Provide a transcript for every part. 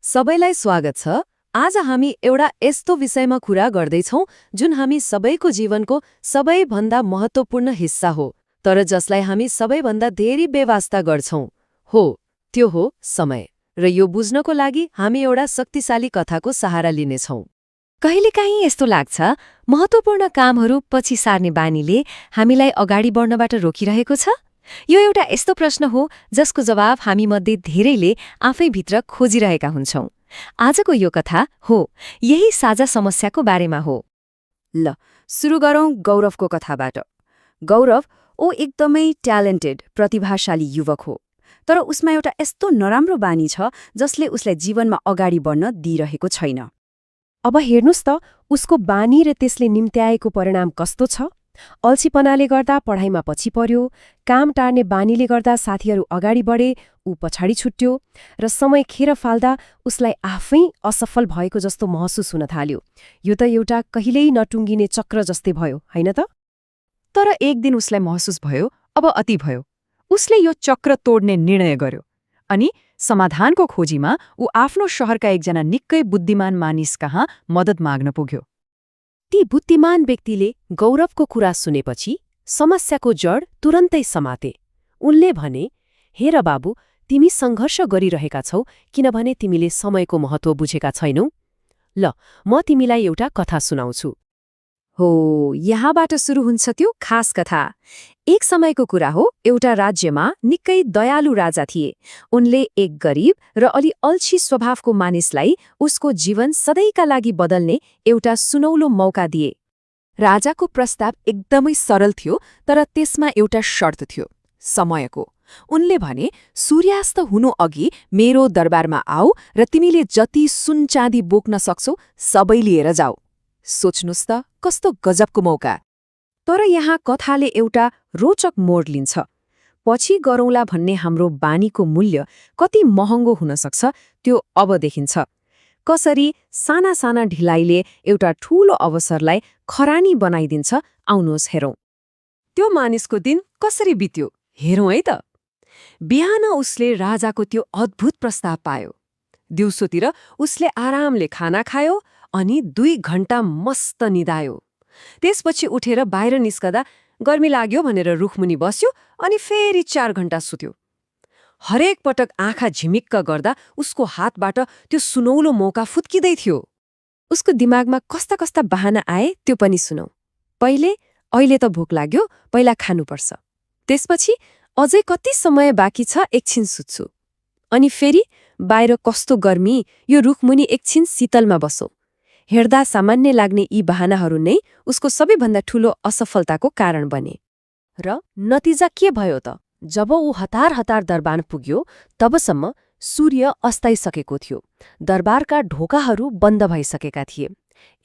सबैलाई स्वागत छ। आज हामी एउटा यस्तो विषयमा कुरा गर्दैछौं जुन हामी सबैको जीवनको सबैभन्दा महत्त्वपूर्ण हिस्सा हो, तर जसलाई हामी सबैभन्दा धेरै बेवास्ता गर्छौं। त्यो हो समय। र यो बुझ्नको लागि हामी एउटा शक्तिशाली कथाको सहारा लिनेछौं। कहिलेकाहीँ यस्तो लाग्छ, महत्त्वपूर्ण कामहरू पछि सार्ने बानीले हामीलाई अगाडि बढ्नबाट रोकिरहेको छ। यो एउटा यस्तो प्रश्न हो जसको जवाब हामीमध्ये धेरैले आफैभित्र खोजिरहेका हुन्छौं। आजको यो कथा यही साझा समस्याको बारेमा हो। ल सुरु गरौं गौरवको कथाबाट। गौरव एकदमै ट्यालेन्टेड, प्रतिभाशाली युवक हो, तर उसमा एउटा यस्तो नराम्रो बानी छ जसले उसलाई जीवनमा अगाडि बढ्न दिइरहेको छैन। अब हेर्नुस् त, उसको बानी र त्यसले निम्त्याएको परिणाम कस्तो छ। अल्छीपनाले गर्दा पढाइमा पछि पर्यो, काम टार्ने बानीले गर्दा साथीहरू अगाडि बढे, ऊ पछाडि छुट्यो, र समय खेर फाल्दा उसलाई आफै असफल भएको जस्तो महसुस हुन थाल्यो। यो त एउटा कहिल्यै नटुङ्गिने चक्र जस्तै भयो, होइन त? तर एक दिन उसलाई महसुस भयो, अब अति भयो। उसले यो चक्र तोड्ने निर्णय गर्यो अनि समाधानको खोजीमा ऊ आफ्नो शहरका एकजना निकै बुद्धिमान मानिस कहाँ मद्दत माग्न पुग्यो। ती बुद्धिमान व्यक्तिले गौरवको कुरा सुनेपछि समस्याको जड तुरन्तै समाते। उनले भने, हेर बाबु, तिमी सङ्घर्ष गरिरहेका छौ किनभने तिमीले समयको महत्त्व बुझेका छैनौ। ल, म तिमीलाई एउटा कथा सुनाउँछु। यहाँबाट सुरु हुन्छ त्यो खास कथा। एक समयको कुरा हो, एउटा राज्यमा निकै दयालु राजा थिए। उनले एक गरिब र अलि अल्छी स्वभावको मानिसलाई उसको जीवन सधैँका लागि बदल्ने एउटा सुनौलो मौका दिए। राजाको प्रस्ताव एकदमै सरल थियो, तर त्यसमा एउटा शर्त थियो, समयको। उनले भने, सूर्यास्त हुनु अघि मेरो दरबारमा आऊ र तिमीले जति सुन चाँदी बोक्न सक्छौ सबै लिएर जाऊ। सोच्नुस् त, कस्तो गजबको मौका। तर यहाँ कथाले एउटा रोचक मोड लिन्छ। पछि गरौँला भन्ने हाम्रो बानीको मूल्य कति महँगो हुन सक्छ त्यो अब देखिन्छ। कसरी साना साना ढिलाइले एउटा ठूलो अवसरलाई खरानी बनाइदिन्छ, आउनुहोस् हेरौं। त्यो मानिसको दिन कसरी बित्यो हेरौं है त। बिहान उसले राजाको त्यो अद्भुत प्रस्ताव पायो। दिउँसोतिर उसले आरामले खाना खायो अनि 2 घण्टा मस्त निदायो। त्यसपछि उठेर बाहिर निस्कदा गर्मी लाग्यो भनेर रुखमुनि बस्यो अनि फेरि 4 घण्टा सुत्यो। हरेक पटक आँखा झिमिक्क गर्दा उसको हातबाट त्यो सुनौलो मौका फुत्किँदै थियो। उसको दिमागमा कस्ता कस्ता बहाना आए त्यो पनि सुनौ। अहिले त भोक लाग्यो, पहिला खानुपर्छ। त्यसपछि अझै कति समय बाँकी छ, एकछिन सुत्छु। अनि फेरि बाहिर कस्तो गर्मी, यो रुखमुनि एकछिन शीतलमा बसौ। हेर्दा सामान्य लाग्ने यी बहानाहरू नै उसको सबैभन्दा ठूलो असफलताको कारण बने। र नतिजा के भयो त? जब ऊ हतार दरबार पुग्यो, तबसम्म सूर्य अस्ताइसकेको थियो। दरबारका ढोकाहरू बन्द भइसकेका थिए।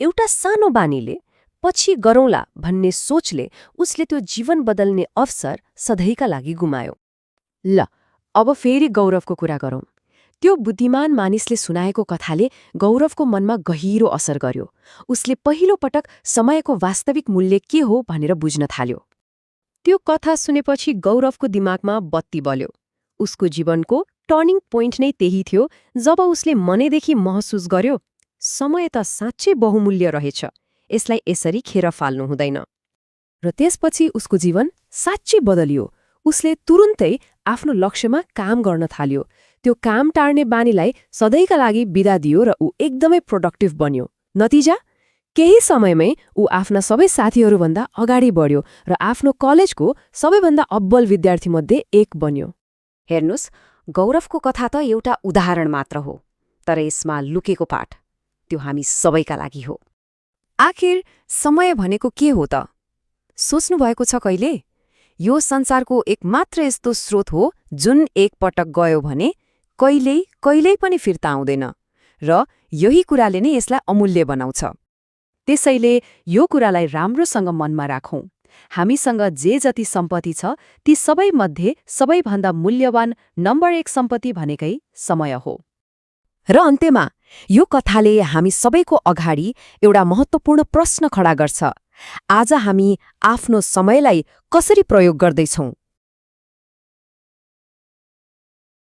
एउटा सानो बानीले, पछि गरौँला भन्ने सोचले उसले त्यो जीवन बदल्ने अवसर सधैँका लागि गुमायो। ल, अब फेरि गौरवको कुरा गरौँ। त्यो बुद्धिमान मानिसले सुनाएको कथाले गौरवको मनमा गहिरो असर गर्यो। उसले पहिलो पटक समयको वास्तविक मूल्य के हो भनेर बुझ्न थाल्यो। त्यो कथा सुनेपछि गौरवको दिमागमा बत्ती बल्यो। उसको जीवनको टर्निङ पोइन्ट नै त्यही थियो जब उसले मनैदेखि महसुस गर्यो, समय त साँच्चै बहुमूल्य रहेछ, यसलाई यसरी खेर फाल्नु हुँदैन। र त्यसपछि उसको जीवन साँच्चै बदलियो। उसले तुरुन्तै आफ्नो लक्ष्यमा काम गर्न थाल्यो। त्यो काम टार्ने बानीलाई सधैँका लागि बिदा दियो र ऊ एकदमै प्रोडक्टिभ बन्यो। नतिजा, केही समयमै ऊ आफ्ना सबै साथीहरूभन्दा अगाडि बढ्यो र आफ्नो कलेजको सबैभन्दा अब्बल विद्यार्थीमध्ये एक बन्यो। हेर्नुस्, गौरवको कथा त एउटा उदाहरण मात्र हो, तर यसमा लुकेको पाठ त्यो हामी सबैका लागि हो। आखिर समय भनेको के हो त? सोच्नु भएको छ कहिले? यो संसारको एकमात्र यस्तो स्रोत हो जुन एक पटक गयो भने कहिल्यै पनि फिर्ता आउँदैन, र यही कुराले नै यसलाई अमूल्य बनाउँछ। त्यसैले यो कुरालाई राम्रोसँग मनमा राखौं। हामीसँग जे जति सम्पत्ति छ ती सबैमध्ये सबैभन्दा मूल्यवान नम्बर 1 सम्पत्ति भनेकै समय हो। र अन्त्यमा यो कथाले हामी सबैको अगाडि एउटा महत्त्वपूर्ण प्रश्न खडा गर्छ। आज हामी आफ्नो समयलाई कसरी प्रयोग गर्दैछौं?